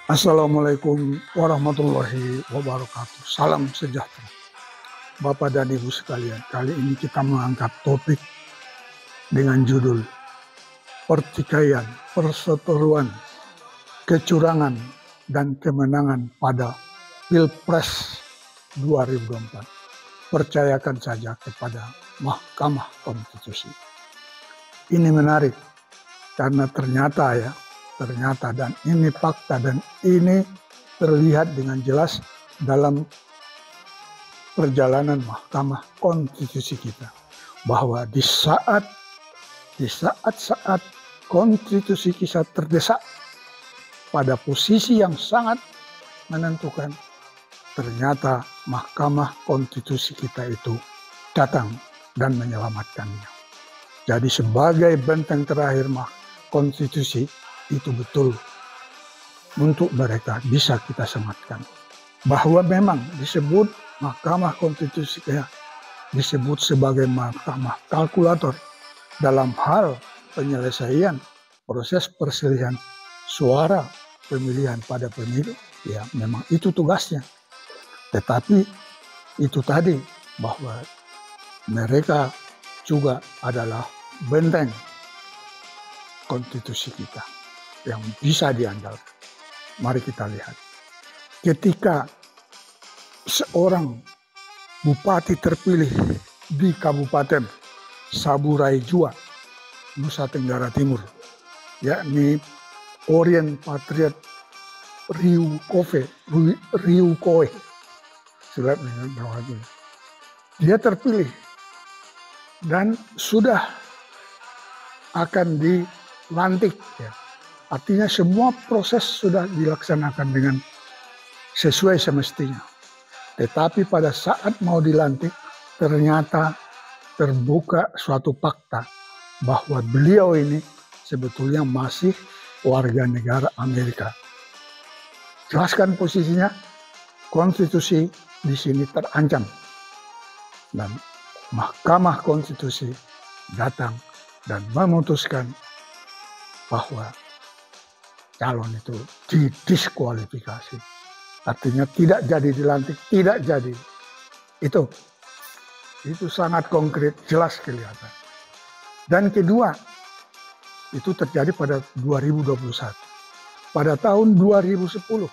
Assalamualaikum warahmatullahi wabarakatuh. Salam sejahtera. Bapak dan Ibu sekalian, kali ini kita mengangkat topik dengan judul pertikaian, perseteruan, kecurangan, dan kemenangan pada Pilpres 2024. Percayakan saja kepada Mahkamah Konstitusi. Ini menarik karena ternyata dan ini fakta dan ini terlihat dengan jelas dalam perjalanan Mahkamah Konstitusi kita, bahwa di saat konstitusi kita terdesak pada posisi yang sangat menentukan, ternyata Mahkamah Konstitusi kita itu datang dan menyelamatkannya. Jadi sebagai benteng terakhir konstitusi itu betul untuk mereka bisa kita sematkan. Bahwa memang disebut Mahkamah Konstitusi disebut sebagai mahkamah kalkulator dalam hal penyelesaian proses perselihan suara pemilihan pada pemilu, ya memang itu tugasnya. Tetapi itu tadi bahwa mereka juga adalah benteng konstitusi kita yang bisa diandalkan. Mari kita lihat. Ketika seorang bupati terpilih di Kabupaten Saburai Jua, Nusa Tenggara Timur, yakni Orien Patriot Riu Koe, dia terpilih dan sudah akan dilantik, ya. Artinya semua proses sudah dilaksanakan dengan sesuai semestinya. Tetapi pada saat mau dilantik, ternyata terbuka suatu fakta bahwa beliau ini sebetulnya masih warga negara Amerika. Jelaskan posisinya, konstitusi di sini terancam. Dan Mahkamah Konstitusi datang dan memutuskan bahwa calon itu didiskualifikasi. Artinya tidak jadi dilantik, tidak jadi. Itu sangat konkret, jelas kelihatan. Dan kedua, itu terjadi pada 2021. Pada tahun 2010,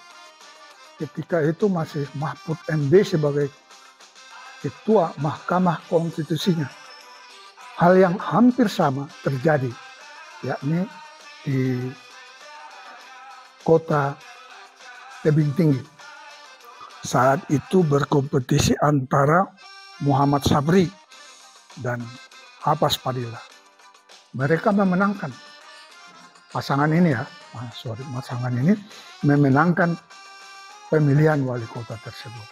ketika itu masih Mahfud MD sebagai Ketua Mahkamah Konstitusinya, hal yang hampir sama terjadi, yakni di Kota Tebing Tinggi. Saat itu berkompetisi antara Muhammad Sabri dan Hapas Padilla. Mereka memenangkan pasangan ini memenangkan pemilihan wali kota tersebut.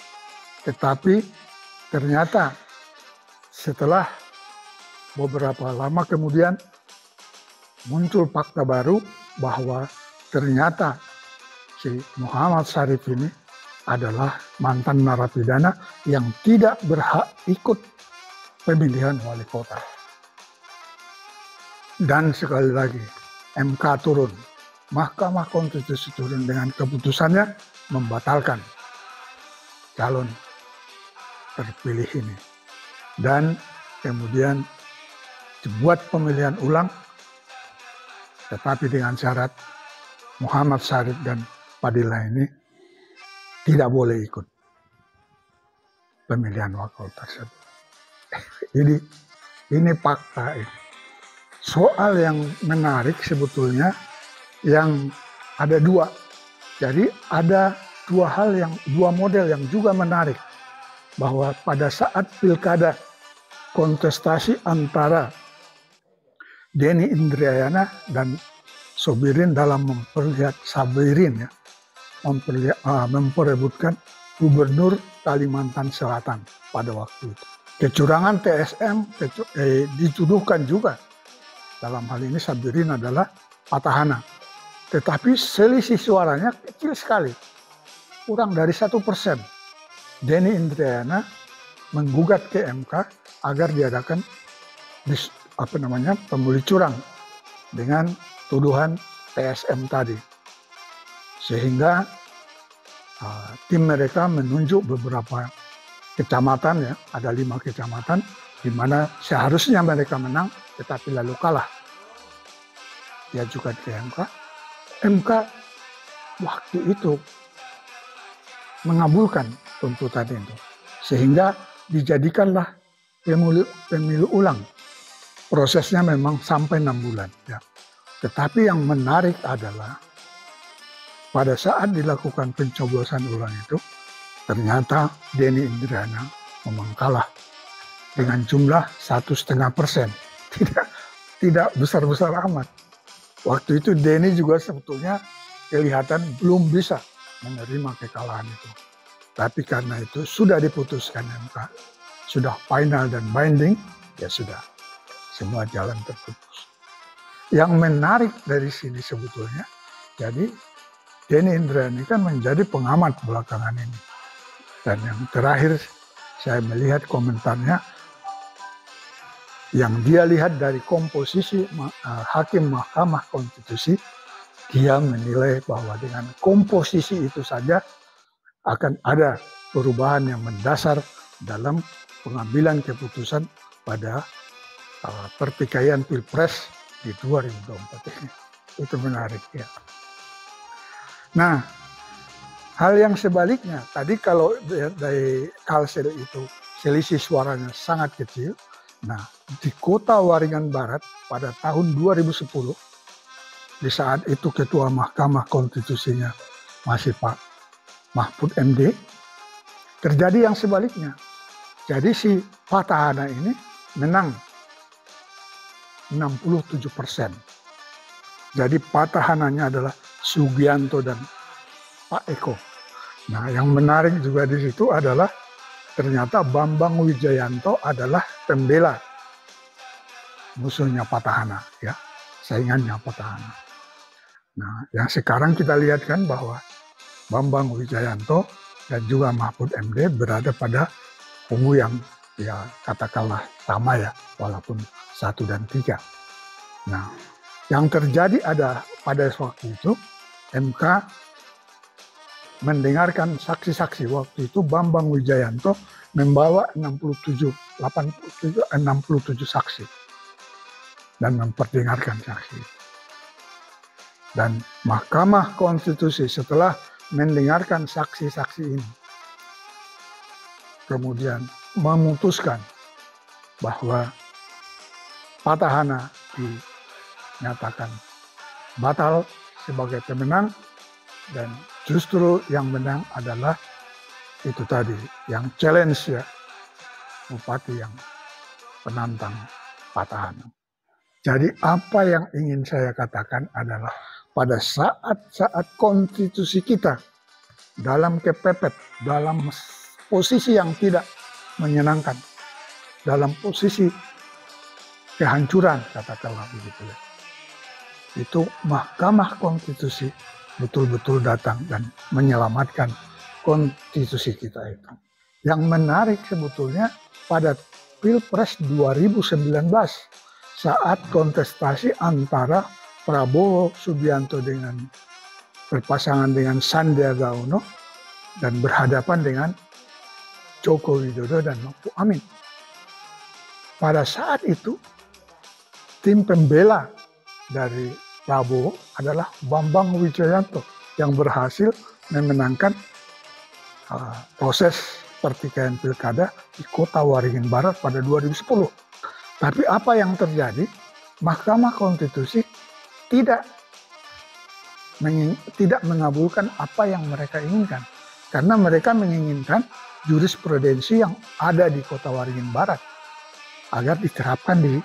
Tetapi ternyata setelah beberapa lama kemudian muncul fakta baru bahwa ternyata si Muhammad Syarif ini adalah mantan narapidana yang tidak berhak ikut pemilihan wali kota. Dan sekali lagi MK turun, Mahkamah Konstitusi turun dengan keputusannya membatalkan calon terpilih ini. Dan kemudian dibuat pemilihan ulang, tetapi dengan syarat Muhammad Syarif dan Padilla ini tidak boleh ikut pemilihan wakil tersebut. Jadi ini fakta. Soal yang menarik sebetulnya yang ada dua. Jadi ada dua model yang juga menarik. Bahwa pada saat pilkada kontestasi antara Denny Indrayana dan Sobirin dalam memperebutkan gubernur Kalimantan Selatan pada waktu itu. Kecurangan TSM dituduhkan juga. Dalam hal ini Sabirin adalah petahana. Tetapi selisih suaranya kecil sekali. Kurang dari 1%. Denny Indrayana menggugat ke MK agar diadakan pemilih curang dengan tuduhan TSM tadi. Sehingga tim mereka menunjuk beberapa kecamatan, ya, ada 5 kecamatan di mana seharusnya mereka menang tetapi lalu kalah. Diajukan ke MK. MK waktu itu mengabulkan tuntutan itu, sehingga dijadikanlah pemilu ulang. Prosesnya memang sampai 6 bulan. Ya. Tetapi yang menarik adalah pada saat dilakukan pencoblosan ulang itu, ternyata Denny Indrayana memang kalah dengan jumlah 1,5%. Tidak besar-besar amat. Waktu itu Denny juga sebetulnya kelihatan belum bisa menerima kekalahan itu. Tapi karena itu sudah diputuskan MK, sudah final dan binding, ya sudah, semua jalan terputus. Yang menarik dari sini sebetulnya, jadi Denny Indrayana kan menjadi pengamat belakangan ini. Dan yang terakhir saya melihat komentarnya, yang dia lihat dari komposisi hakim Mahkamah Konstitusi, dia menilai bahwa dengan komposisi itu saja akan ada perubahan yang mendasar dalam pengambilan keputusan pada pertikaian Pilpres di 2024 ini. Itu menarik, ya. Nah, hal yang sebaliknya, tadi kalau dari Kalsel itu selisih suaranya sangat kecil. Nah, di kota Waringin Barat pada tahun 2010, di saat itu Ketua Mahkamah Konstitusinya masih Pak Mahfud MD, terjadi yang sebaliknya. Jadi si Petahana ini menang 67%. Jadi petahananya adalah Sugianto dan Pak Eko. Nah, yang menarik juga di situ adalah ternyata Bambang Wijayanto adalah pembela musuhnya Petahana, ya, saingannya Petahana. Nah, yang sekarang kita lihat kan bahwa Bambang Wijayanto dan juga Mahfud MD berada pada kubu yang ya katakanlah sama, ya, walaupun 1 dan 3. Nah, yang terjadi ada pada waktu itu MK mendengarkan saksi-saksi. Waktu itu Bambang Wijayanto membawa 67 saksi dan memperdengarkan saksi. Dan Mahkamah Konstitusi setelah mendengarkan saksi-saksi ini kemudian memutuskan bahwa Petahana dinyatakan batal sebagai pemenang, dan justru yang menang adalah itu tadi, yang challenge, ya, bupati yang penantang Petahana. Jadi apa yang ingin saya katakan adalah pada saat-saat konstitusi kita dalam kepepet, dalam posisi yang tidak menyenangkan, dalam posisi kehancuran, katakanlah begitu, ya, itu Mahkamah Konstitusi betul-betul datang dan menyelamatkan konstitusi kita itu. Yang menarik sebetulnya pada Pilpres 2019 saat kontestasi antara Prabowo Subianto dengan berpasangan dengan Sandiaga Uno dan berhadapan dengan Joko Widodo dan Ma'ruf Amin. Pada saat itu tim pembela dari Prabowo adalah Bambang Wijayanto yang berhasil memenangkan proses pertikaian pilkada di kota Waringin Barat pada 2010. Tapi apa yang terjadi? Mahkamah Konstitusi tidak mengabulkan apa yang mereka inginkan. Karena mereka menginginkan jurisprudensi yang ada di kota Waringin Barat agar diterapkan di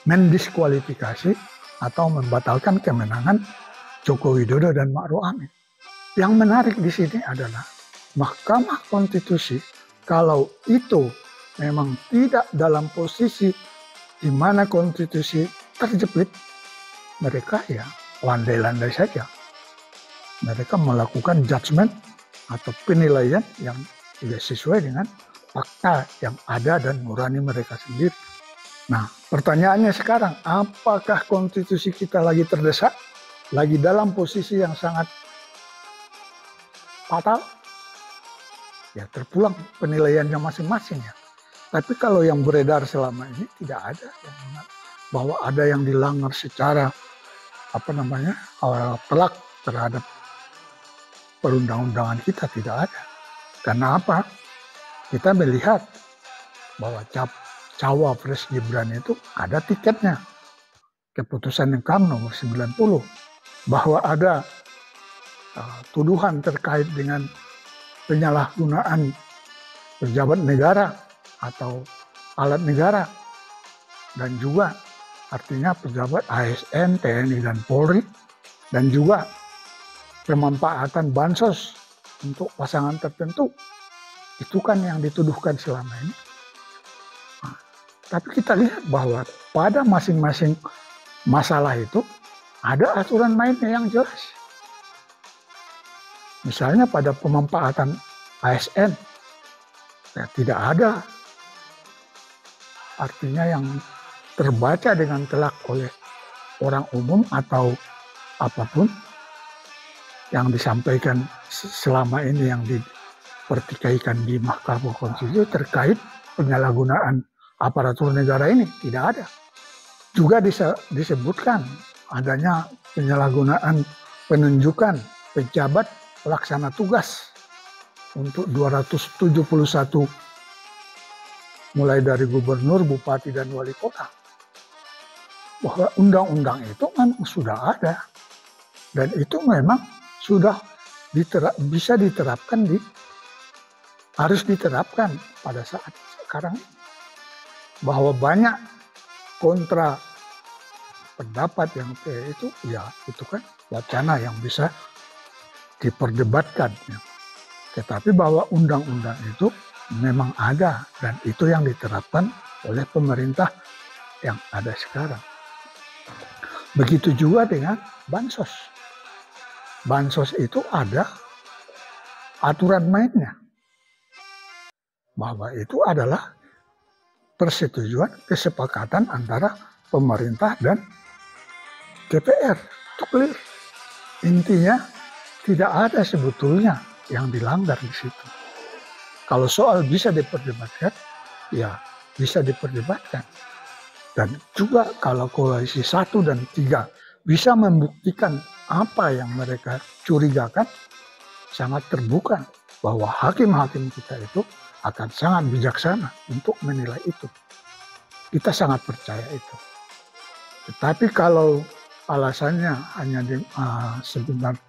mendiskualifikasi atau membatalkan kemenangan Joko Widodo dan Ma'ruf Amin. Yang menarik di sini adalah Mahkamah Konstitusi kalau itu memang tidak dalam posisi di mana konstitusi terjepit, mereka ya landai-landai saja. Mereka melakukan judgement atau penilaian yang tidak sesuai dengan fakta yang ada dan nurani mereka sendiri. Nah, pertanyaannya sekarang, apakah konstitusi kita lagi terdesak? Lagi dalam posisi yang sangat fatal, ya terpulang penilaiannya masing-masing ya. Tapi kalau yang beredar selama ini tidak ada yang bahwa ada yang dilanggar secara telak terhadap perundang-undangan kita, tidak ada. Karena apa? Kita melihat bahwa cawapres Gibran itu ada tiketnya. Keputusan MK nomor 90 bahwa ada tuduhan terkait dengan penyalahgunaan pejabat negara atau alat negara, dan juga artinya pejabat ASN, TNI, dan Polri, dan juga pemanfaatan bansos untuk pasangan tertentu. Itu kan yang dituduhkan selama ini. Nah, tapi kita lihat bahwa pada masing-masing masalah itu ada aturan mainnya yang jelas. Misalnya pada pemanfaatan ASN, ya tidak ada artinya yang terbaca dengan telak oleh orang umum atau apapun yang disampaikan selama ini yang dipertikaikan di Mahkamah Konstitusi terkait penyalahgunaan aparatur negara ini, tidak ada. Juga disebutkan adanya penyalahgunaan penunjukan pejabat pelaksana tugas untuk 271 mulai dari gubernur, bupati, dan wali kota. Bahwa undang-undang itu memang sudah ada dan itu memang sudah bisa diterapkan harus diterapkan pada saat sekarang. Bahwa banyak kontra pendapat yang itu, ya itu kan wacana yang bisa diperdebatkan. Ya. Tetapi bahwa undang-undang itu memang ada dan itu yang diterapkan oleh pemerintah yang ada sekarang. Begitu juga dengan bansos. Bansos itu ada aturan mainnya. Bahwa itu adalah persetujuan kesepakatan antara pemerintah dan DPR. Itu clear. Intinya tidak ada sebetulnya yang dilanggar di situ. Kalau soal bisa diperdebatkan, ya bisa diperdebatkan. Dan juga kalau koalisi 1 dan 3 bisa membuktikan apa yang mereka curigakan, sangat terbuka bahwa hakim-hakim kita itu akan sangat bijaksana untuk menilai itu. Kita sangat percaya itu. Tetapi kalau alasannya hanya sebenarnya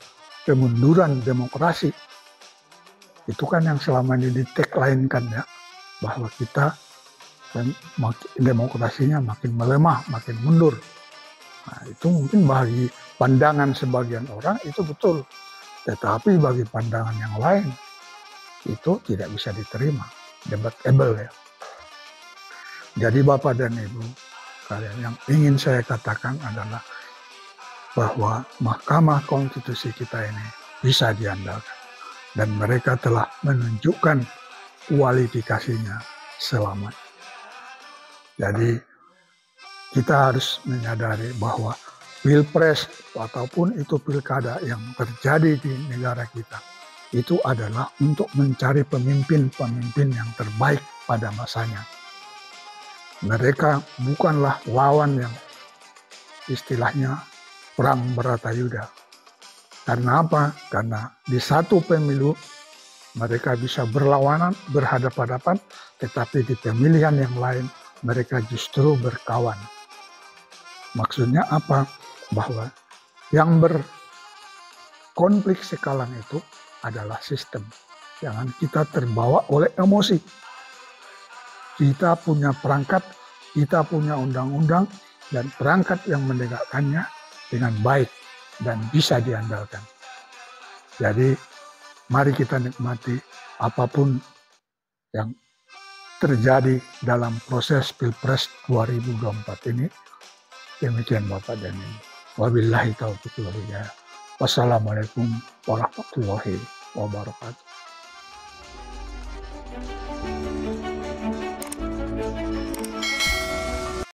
kemunduran demokrasi, itu kan yang selama ini di-tagline-kan ya, bahwa kita demokrasinya makin melemah, makin mundur. Nah, itu mungkin bagi pandangan sebagian orang itu betul. Tetapi bagi pandangan yang lain, itu tidak bisa diterima, debatable ya. Jadi Bapak dan Ibu, kalian yang ingin saya katakan adalah bahwa Mahkamah Konstitusi kita ini bisa diandalkan. Dan mereka telah menunjukkan kualifikasinya selama. Jadi kita harus menyadari bahwa pilpres ataupun itu pilkada yang terjadi di negara kita, itu adalah untuk mencari pemimpin-pemimpin yang terbaik pada masanya. Mereka bukanlah lawan yang istilahnya perang Bharatayuda. Karena apa? Karena di satu pemilu mereka bisa berlawanan, berhadapan-hadapan, tetapi di pemilihan yang lain mereka justru berkawan. Maksudnya apa? Bahwa yang berkonflik sekarang itu adalah sistem. Jangan kita terbawa oleh emosi. Kita punya perangkat, kita punya undang-undang, dan perangkat yang menegakkannya dengan baik dan bisa diandalkan. Jadi, mari kita nikmati apapun yang terjadi dalam proses Pilpres 2024 ini. Demikian Bapak dan Ibu. Wabillahi taufiq wal hidayah. Wassalamualaikum warahmatullahi wabarakatuh.